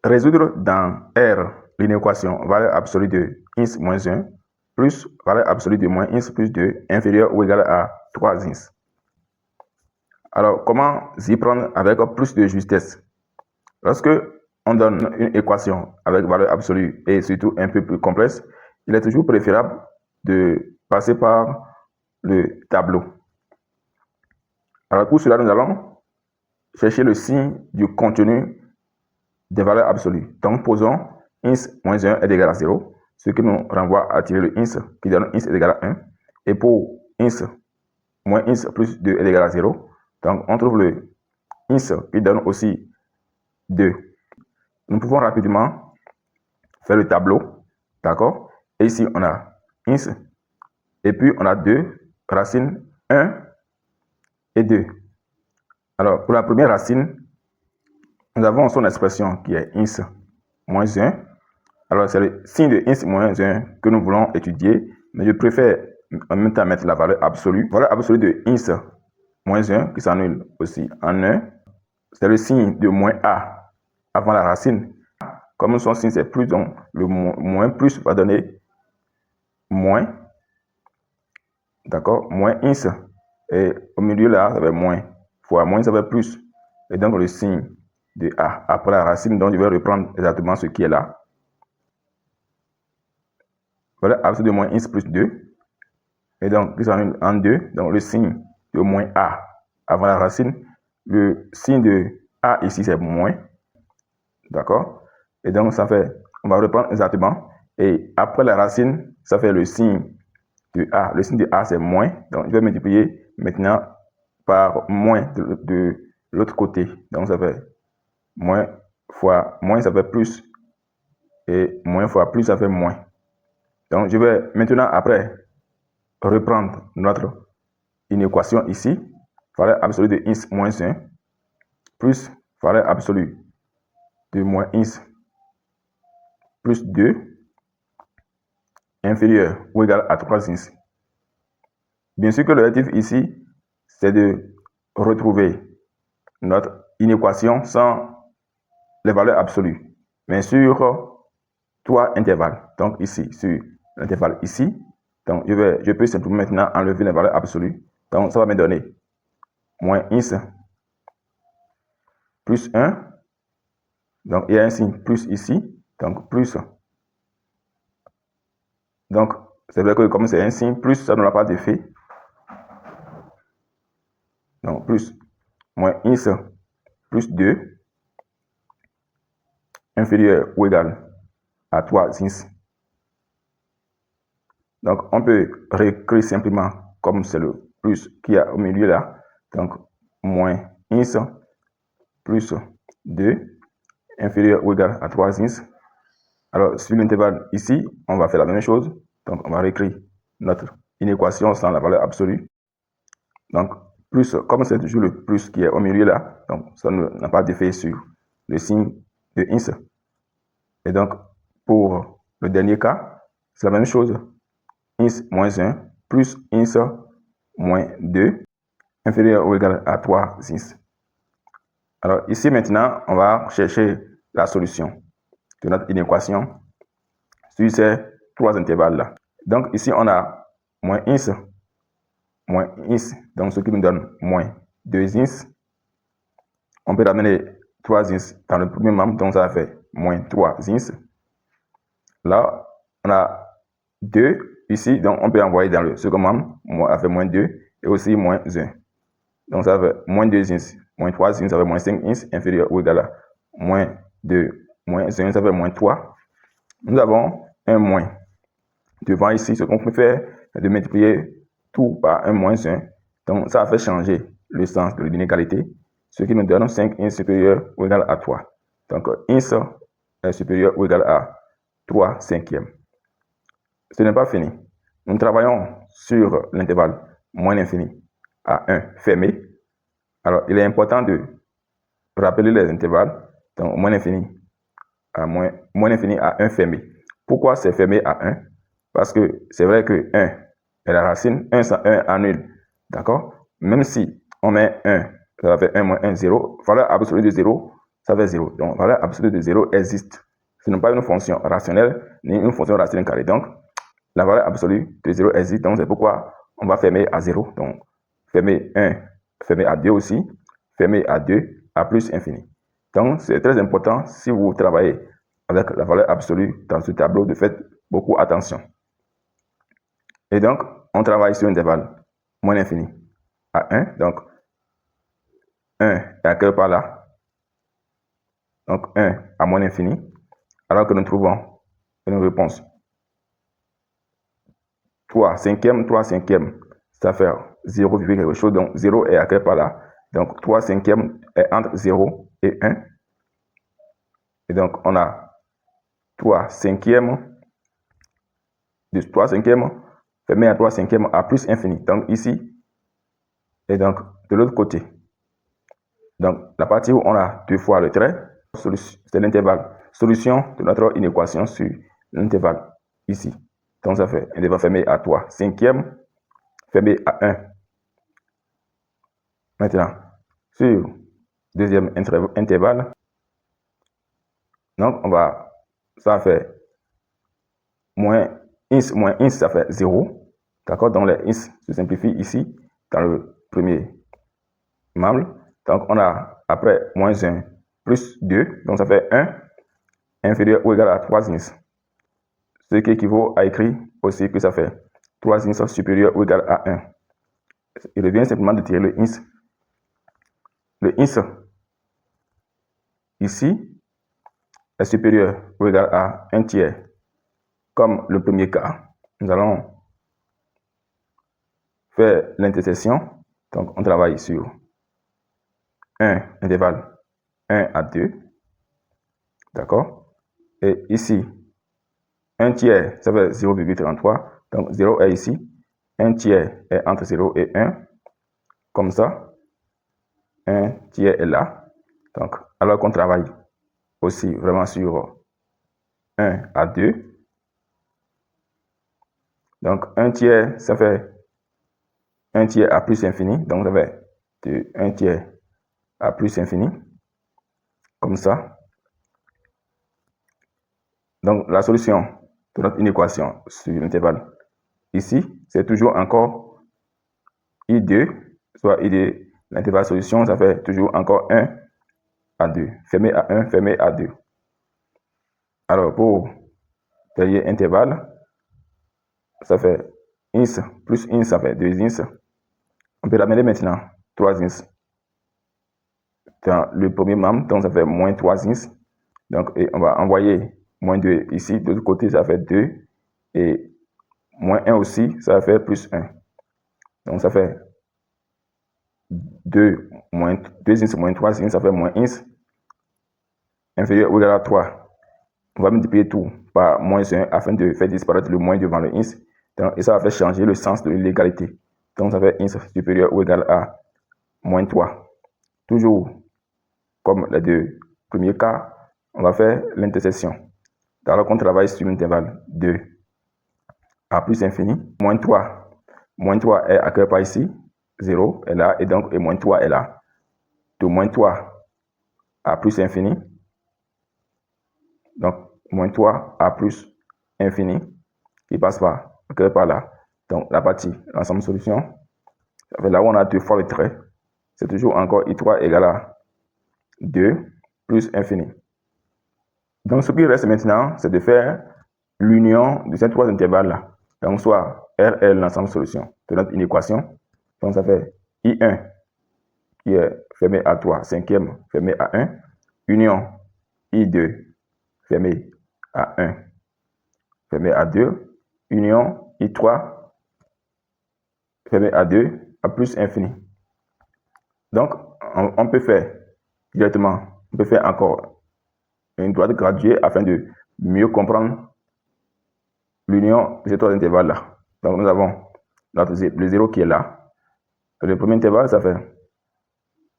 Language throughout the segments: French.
résoudre dans R l'inéquation valeur absolue de ins moins 1 plus valeur absolue de moins ins plus 2 inférieur ou égal à 3 ins. Alors, comment s'y prendre avec plus de justesse? Lorsque on donne une équation avec valeur absolue et surtout un peu plus complexe, il est toujours préférable de passer par le tableau. Alors, pour cela, nous allons chercher le signe du contenu des valeurs absolues. Donc, posons ins moins 1 est égal à 0, ce qui nous renvoie à tirer le ins qui donne ins est égal à 1. Et pour ins moins ins plus 2 est égal à 0, donc on trouve le ins qui donne aussi 2. Nous pouvons rapidement faire le tableau, d'accord? Et ici, on a ins, et puis on a 2 racines 1 et 2. Alors, pour la première racine, nous avons son expression qui est ins moins 1. Alors, c'est le signe de ins moins 1 que nous voulons étudier, mais je préfère en même temps mettre la valeur absolue. Valeur absolue de ins moins 1 qui s'annule aussi en 1. C'est le signe de moins a avant la racine. Comme son signe c'est plus, donc le moins plus va donner moins. D'accord? Moins ins. Et au milieu là, ça va être moins. Fois moins, ça va être plus. Et donc le signe de a après la racine, donc je vais reprendre exactement ce qui est là. Voilà, absolue de moins ins plus 2. Et donc, qui s'annule en 2. Donc le signe de moins a avant la racine. Le signe de a ici, c'est moins. D'accord? Et donc, ça fait, on va reprendre exactement. Et après la racine, ça fait le signe de A. Le signe de A, c'est moins. Donc, je vais multiplier maintenant par moins de l'autre côté. Donc, ça fait moins fois moins, ça fait plus. Et moins fois plus, ça fait moins. Donc, je vais maintenant, après, reprendre notre inéquation ici. Valeur absolue de ins moins 1 plus valeur absolue de moins ins plus 2 inférieur ou égal à 3 ins. Bien sûr que l'objectif ici, c'est de retrouver notre inéquation sans les valeurs absolues, mais sur 3 intervalles. Donc ici, sur l'intervalle ici, donc je peux simplement maintenant enlever les valeurs absolues. Donc ça va me donner moins ins plus 1. Donc il y a un signe plus ici, donc plus. Donc c'est vrai que comme c'est un signe plus, ça n'aura pas d'effet. Donc plus moins ins plus 2 inférieur ou égal à 3 ins. Donc on peut réécrire simplement comme c'est le plus qu'il y a au milieu là. Donc moins ins plus 2 inférieur ou égal à 3 ins. Alors sur l'intervalle ici, on va faire la même chose. Donc on va réécrire notre inéquation sans la valeur absolue. Donc plus, comme c'est toujours le plus qui est au milieu là, donc ça n'a pas d'effet sur le signe de ins. Et donc pour le dernier cas, c'est la même chose. Ins moins 1 plus ins moins 2 inférieur ou égal à 3 ins. Alors ici maintenant, on va chercher la solution de notre inéquation sur ces 3 intervalles-là. Donc ici, on a moins ins, donc ce qui nous donne moins 2 ins. On peut ramener 3 ins dans le premier membre, donc ça fait moins 3 ins. Là, on a 2 ici, donc on peut envoyer dans le second membre, ça fait moins 2 et aussi moins 1. Donc ça fait moins 2 ins, moins 3 ins, ça fait moins 5 ins, inférieur ou égal à moins 2, moins 1, ça fait moins 3. Nous avons un moins devant ici. Ce qu'on peut faire, c'est de multiplier tout par un moins 1. Donc ça fait changer le sens de l'inégalité, ce qui nous donne 5 ins supérieur ou égal à 3. Donc ins est supérieur ou égal à 3 cinquièmes. Ce n'est pas fini. Nous travaillons sur l'intervalle moins l'infini à 1 fermé. Alors, il est important de rappeler les intervalles. Donc, moins l'infini à 1 fermé. Pourquoi c'est fermé à 1? Parce que c'est vrai que 1 est la racine. 1 sans 1 annule. D'accord? Même si on met 1, ça va faire 1 moins 1, 0. Valeur absolue de 0, ça fait 0. Donc, la valeur absolue de 0 existe. Ce n'est pas une fonction rationnelle, ni une fonction rationnelle carrée. Donc, la valeur absolue de 0 existe. Donc, c'est pourquoi on va fermer à 0. Donc, fermer 1, fermer à 2 aussi, fermer à 2, à plus infini. Donc, c'est très important si vous travaillez avec la valeur absolue dans ce tableau, de faire beaucoup attention. Et donc, on travaille sur l'intervalle moins l'infini à 1. Donc, 1 est à quelque part là. Donc, 1 à moins l'infini. Alors que nous trouvons une réponse 3 cinquièmes, 3 cinquièmes, ça fait 0, quelque chose. Donc, 0 est à quelque part là. Donc, 3 cinquièmes est entre 0 et 1. Et donc, on a 3 cinquièmes, de 3 cinquièmes, fermé à 3 cinquièmes à plus infini. Donc, ici, et donc, de l'autre côté. Donc, la partie où on a 2 fois le trait, c'est l'intervalle. Solution de notre inéquation sur l'intervalle, ici. Donc, ça fait intervalle fermé à 3 cinquièmes, fermé à 1. Maintenant, sur deuxième intervalle, donc, ça fait moins ins, ça fait 0. D'accord? Donc, les ins se simplifient ici, dans le premier membre. Donc, on a après moins 1 plus 2. Donc, ça fait 1 inférieur ou égal à 3 ins. Ce qui équivaut à écrire aussi que ça fait 3 ins supérieur ou égal à 1. Il revient simplement de tirer le ins. Le ins, ici, est supérieur ou égal à 1 tiers. Comme le premier cas, nous allons faire l'intersection. Donc, on travaille sur 1 intervalle 1 à 2. D'accord? Et ici, 1 tiers, ça fait 0,33. Donc, 0 est ici. 1 tiers est entre 0 et 1. Comme ça. 1 tiers est là. Donc, alors qu'on travaille aussi vraiment sur 1 à 2. Donc, 1 tiers, ça fait 1 tiers à plus infini. Donc, ça fait de 1 tiers à plus infini. Comme ça. Donc, la solution de notre inéquation sur l'intervalle ici, c'est toujours encore I2, soit I2, l'intervalle solution, ça fait toujours encore 1 à 2, fermé à 1, fermé à 2. Alors, pour dernier intervalle, ça fait ins plus ins, ça fait 2 ins. On peut l'amener maintenant 3 ins dans le premier membre, donc ça fait moins 3 ins. Donc, et on va envoyer moins 2 ici, de l'autre côté, ça fait 2. Et moins 1 aussi, ça va faire plus 1. Donc, ça fait 2 ins moins 3 ins, ça fait moins ins. Inférieur ou égal à 3. On va multiplier tout par moins 1 afin de faire disparaître le moins devant le ins. Donc, et ça va faire changer le sens de l'égalité. Donc, ça fait ins supérieur ou égal à moins 3. Toujours comme les deux premiers cas, on va faire l'intersection. Alors qu'on travaille sur l'intervalle 2 à plus infini, moins 3. Moins 3 est à quelque part ici, 0 est là, et donc et moins 3 est là. De moins 3 à plus infini, donc moins 3 à plus infini, qui passe par quelque part là. Donc la partie, l'ensemble solution, là où on a 2 fois le trait, c'est toujours encore I3 égale à 2 plus infini. Donc ce qui reste maintenant, c'est de faire l'union de ces trois intervalles-là. Donc soit R est l'ensemble solution de notre inéquation. Donc ça fait I1 qui est fermé à 3, cinquième fermé à 1, union I2 fermé à 1, fermé à 2, union I3 fermé à 2, à plus infini. Donc, on peut faire directement, on peut faire encore une droite graduée afin de mieux comprendre l'union de ces trois intervalles-là. Donc, nous avons le 0 qui est là. Le premier intervalle, ça fait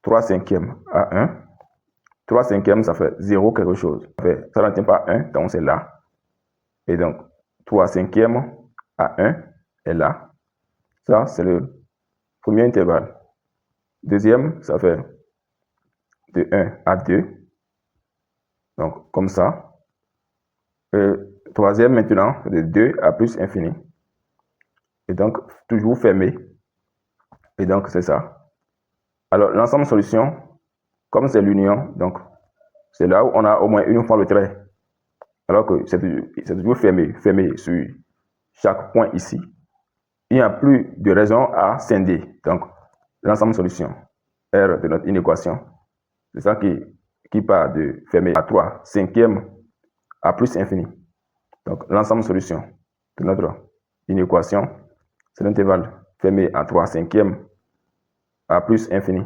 3 cinquièmes à 1. 3 cinquièmes, ça fait 0 quelque chose. Ça ne tient pas à 1, donc c'est là. Et donc, 3 cinquièmes à 1 est là. Ça, c'est le premier intervalle. Deuxième, ça fait de 1 à 2. Donc, comme ça. Troisième maintenant, de 2 à plus infini. Et donc, toujours fermé. Et donc, c'est ça. Alors, l'ensemble solution, comme c'est l'union, donc, c'est là où on a au moins une fois le trait. Alors que c'est toujours fermé sur chaque point ici. Il n'y a plus de raison à scinder. Donc, l'ensemble solution, R de notre inéquation, c'est ça qui part de fermé à 3 cinquièmes à plus infini. Donc, l'ensemble solution de notre inéquation, c'est l'intervalle fermé à 3 cinquièmes à plus infini.